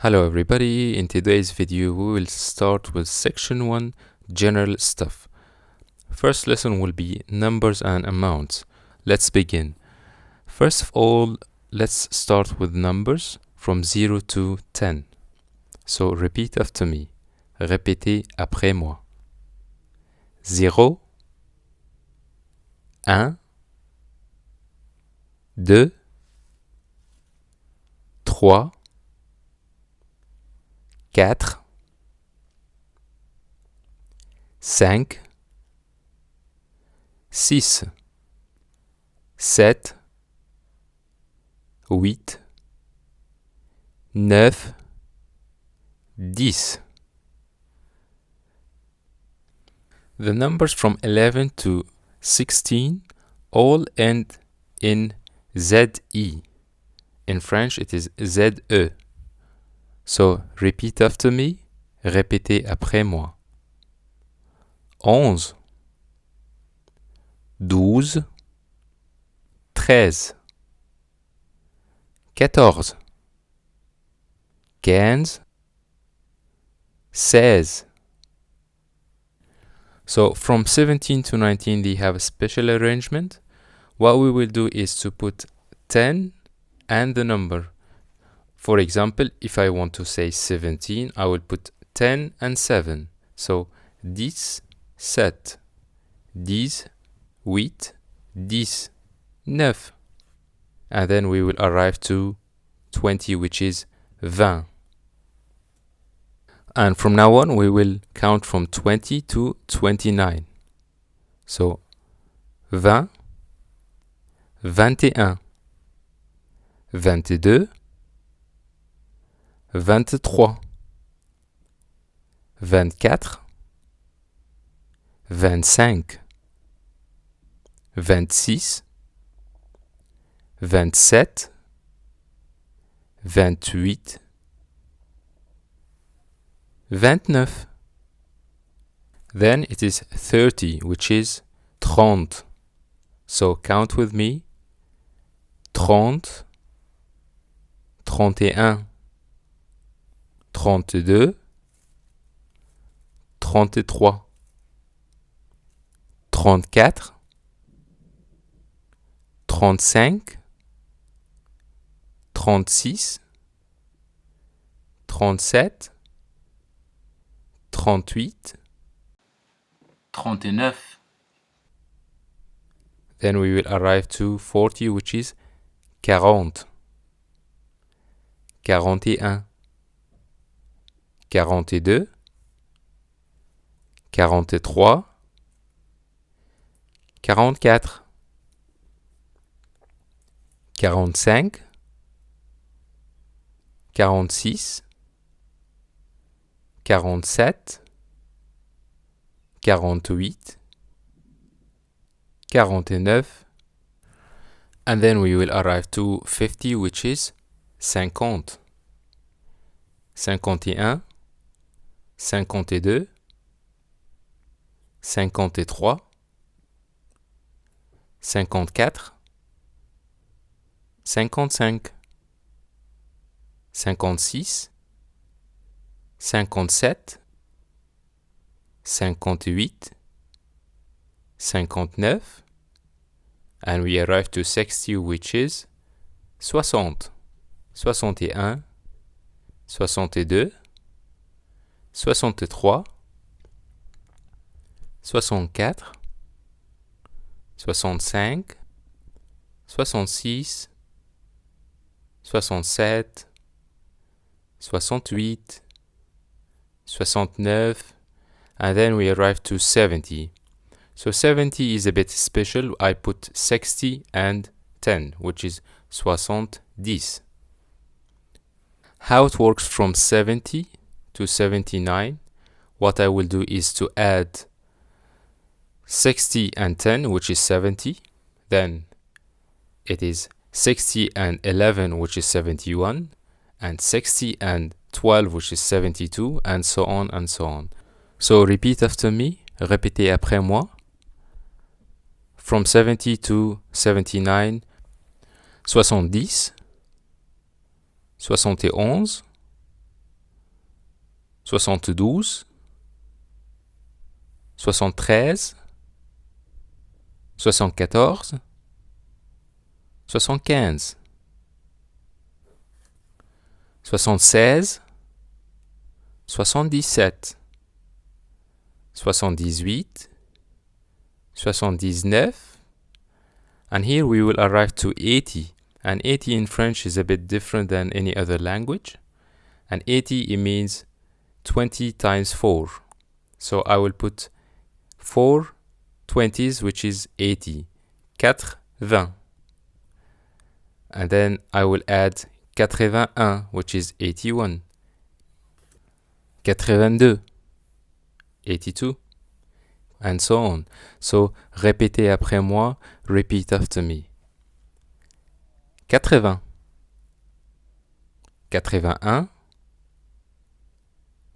Hello everybody, in today's video we will start with section 1, general stuff. First lesson will be numbers and amounts. Let's begin. First of all, let's start with numbers from 0 to 10. So repeat after me. Répétez après moi. 0, 1, 2, 3, 4, 5, 6, 7, 8, 9, 10. The numbers from 11 to 16 all end in ZE. In French, it is ZE. So, repeat after me. Répétez après moi. 11, 12, 13, 14, 15, 16. So from 17 to 19 they have a special arrangement. What we will do is to put 10 and the number. For example, if I want to say 17, I will put 10 and 7. So 10, 7, 10, 8, 10, 9. And then we will arrive to 20, which is 20. And from now on, we will count from 20 to 29. So 20, 21, 22, 23, 24, 25, 26, 27, 28, 29. Then it is 30, which is 30. So count with me. 30, 31, 32, 33, 34, 35, 36, 37, 38, 39. Then we will arrive to 40, which is 40, 41, 42, 43, 44, 45, 46, 47, 48, 49, and then we will arrive to 50, which is 50, 51, 52, 53, 54, 55, 56, 57, 58, 59, and we arrive to 60, which is 60, 61, 62, 63, 64, 65, 66, 67, 68, 69, and then we arrive to 70. So 70 is a bit special. I put 60 and 10, which is 70. How it works from 70 to 79, what I will do is to add 60 and 10, which is 70. Then it is 60 and 11, which is 71, and 60 and 12, which is 72, and so on and so on. So repeat after me. Répétez après moi. From 70 to 79, 70, 71, 72, 73, 74, 75, 76, 77, 78, 79, and here we will arrive to 80. And 80 in French is a bit different than any other language. And 80, it means 20 times 4. So I will put 4 20s, which is 80. 80. And then I will add 81, which is 81. 82, 82, and so on. So, répétez après moi, repeat after me. 80,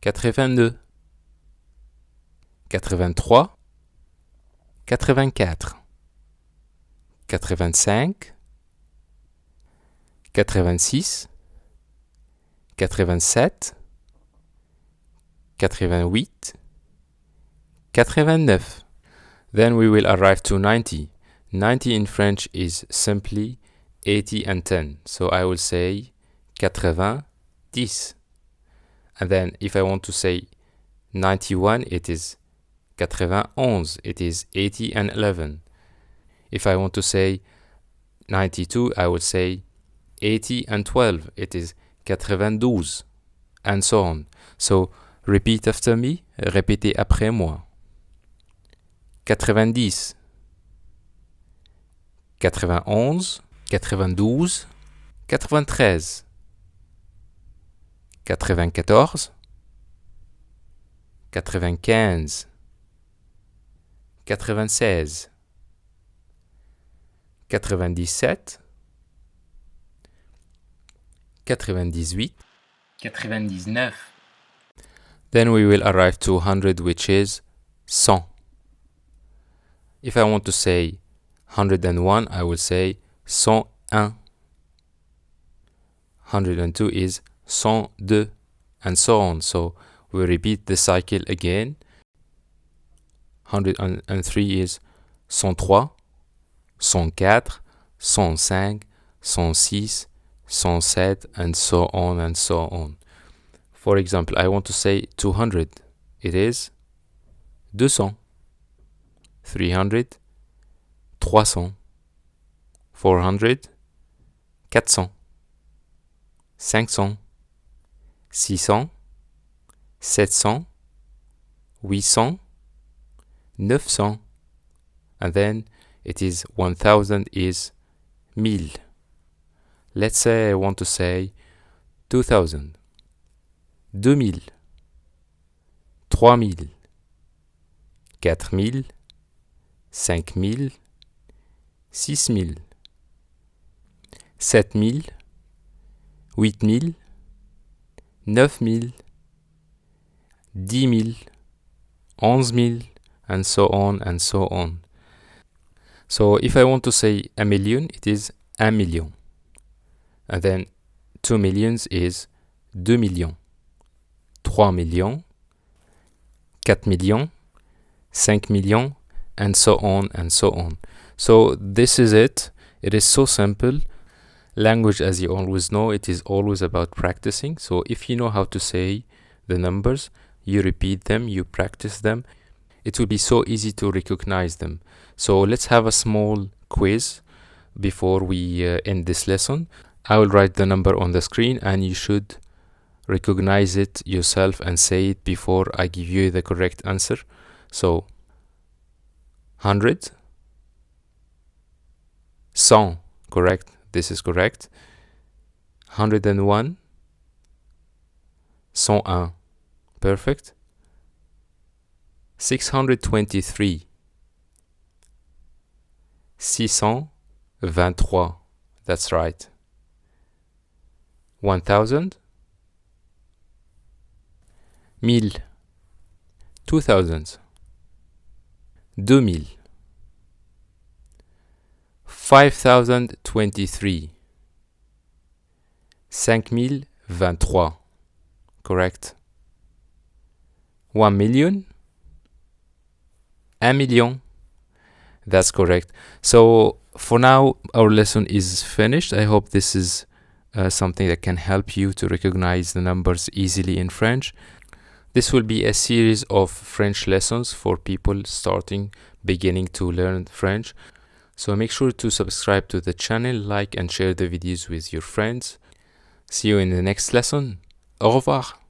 81, 82, 83, 84, 85, 86, 87, 88, 89. Then we will arrive to 90. 90 in French is simply 80 and 10. So I will say 90. And then if I want to say 91, it is 91. It is 80 and 11. If I want to say 92, I would say 80 and 12. It is 92. And so on. So repeat after me. Répétez après moi. 90, 91, 92, 93, 94, 95, 96, 97, 98, 99. Then we will arrive to 100, which is 100. If I want to say 101, I will say 101. 102 is 102, and so on. So we repeat the cycle again. 103 is 103, 104, 105, 106, 107, and so on and so on. For example, I want to say 200. It is 200. 300, 300, 400, 400, 500, 600, 700, 800, 900, and then it is 1000 is 1000. Let's say I want to say 2000, 2000, 3000, 4000, 5000, 6000, 7000, 8000, 9000, 10 000, 11 000, and so on and so on. So if I want to say a million, it is 1 million. And then 2 millions is 2 millions. 3 millions, 4 millions, 5 millions, and so on and so on. So this is it. It is so simple. Language, as you always know, it is always about practicing. So if you know how to say the numbers, you repeat them, you practice them, it will be so easy to recognize them. So let's have a small quiz before we end this lesson. I will write the number on the screen and you should recognize it yourself and say it before I give you the correct answer. So 100, 100, correct, this is correct. 101, 101, perfect. 623, 623, that's right. 1000, 1000, 2000, 2000, 5023, 5023, correct. 1 million, 1 million. That's correct. So for now, our lesson is finished. I hope this is something that can help you to recognize the numbers easily in French. This will be a series of French lessons for people beginning to learn French. So make sure to subscribe to the channel, like and share the videos with your friends. See you in the next lesson. Au revoir.